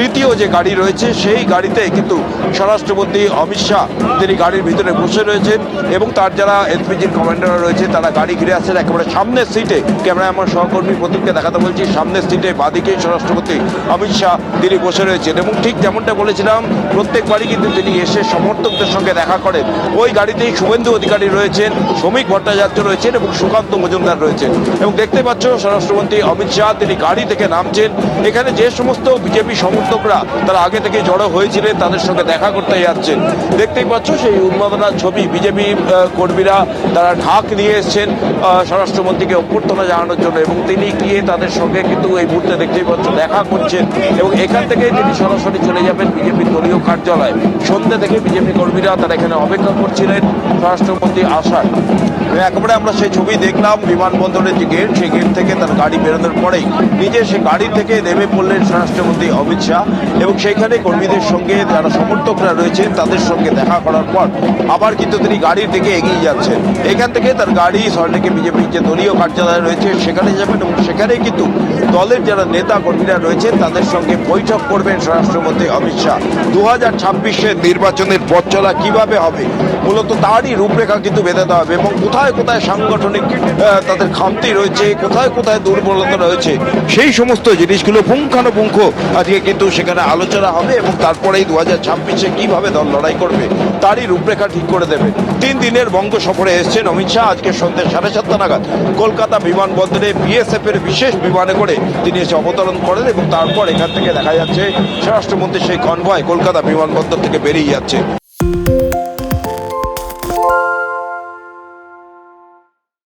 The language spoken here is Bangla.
তৃতীয় যে গাড়ি রয়েছে সেই গাড়িতে কিন্তু স্বরাষ্ট্রমন্ত্রী অমিত শাহ তিনি গাড়ির ভিতরে বসে রয়েছেন এবং তার যারা এসপিজির কমান্ডাররা রয়েছে তারা গাড়ি ঘিরে আসছেন একেবারে সামনের সিটে। ক্যামেরায় আমার সহকর্মী প্রদীপকে দেখাতে বলছি, সামনের সিটে বাদিকে স্বরাষ্ট্রমন্ত্রী অমিত শাহ তিনি বসে রয়েছেন এবং ঠিক যেমনটা বলেছিলাম প্রত্যেকবারই কিন্তু তিনি এসে সমর্থকদের সঙ্গে দেখা করেন। ওই গাড়িতেই শুভেন্দু অধিকারী রয়েছেন, শ্রমিক ভট্টাচার্য রয়েছেন এবং সুকান্ত মজুমদার রয়েছেন। এবং দেখতে পাচ্ছ স্বরাষ্ট্রমন্ত্রী অমিত শাহ তিনি গাড়ি থেকে নামছেন। এখানে যে সমস্ত বিজেপি সমর্থকরা তারা আগে থেকে জড়ো হয়েছিলেন তাদের সঙ্গে দেখা করতে যাচ্ছেন। দেখতেই পাচ্ছ সেই উন্মাদনার ছবি, বিজেপি কর্মীরা তারা ঢাক নিয়ে এসছেন স্বরাষ্ট্রমন্ত্রীকে অভ্যর্থনা জানানোর জন্য এবং তিনি গিয়ে তাদের সঙ্গে কিন্তু এই মুহূর্তে দেখতেই পাচ্ছ দেখা করছেন এবং এখান থেকে তিনি সরাসরি চলে যাবেন বিজেপির দলীয় কার্যালয়। সন্ধ্যে থেকে বিজেপি কর্মীরা তারা এখানে অপেক্ষা করছিলেন স্বরাষ্ট্রমন্ত্রী আসার। একেবারে আমরা সেই ছবি দেখলাম বিমানবন্দরের যে গেট, সেই গেট থেকে তার গাড়ি বেরোনোর পরেই নিজে সে গাড়ি থেকে নেমে পড়লেন স্বরাষ্ট্রমন্ত্রী অমিত শাহ এবং সেইখানে কর্মীদের সঙ্গে যারা সমর্থকরা রয়েছেন তাদের সঙ্গে দেখা করার পর আবার কিন্তু তিনি গাড়ির দিকে এগিয়ে যাচ্ছেন। এখান থেকে তার গাড়ি সল্টলেকে বিজেপির যে দলীয় কার্যালয় রয়েছে সেখানে যাবেন এবং সেখানে কিন্তু দলের যারা নেতা কর্মীরা রয়েছেন তাদের সঙ্গে বৈঠক করবেন স্বরাষ্ট্রমন্ত্রী অমিত শাহ। 2026-এর নির্বাচনের পথ চলা কিভাবে হবে মূলত তারই রূপরেখা কিন্তু বেঁধে দেওয়া হবে এবং কোথায় কোথায় সাংগঠনিক তাদের খামতি রয়েছে, কোথায় কোথায় দুর্বলতা রয়েছে সেই সমস্ত জিনিসগুলো পুঙ্খানুপুঙ্খ আজকে কিন্তু সেখানে আলোচনা হবে এবং তারপরেই 2026-এ কিভাবে দল লড়াই করবে তারই রূপরেখা ঠিক করে দেবে। 3 দিনের বঙ্গ সফরে এসছেন অমিত শাহ। আজকে সন্ধ্যে 7:30 নাগাদ কলকাতা বিমানবন্দরে বিএসএফ এর বিশেষ বিমানে করে তিনি এসে অবতরণ করেন এবং তারপর এখান থেকে দেখা যাচ্ছে স্বরাষ্ট্রমন্ত্রী সেই কনভয় কলকাতা বিমানবন্দর থেকে বেরিয়ে যাচ্ছে।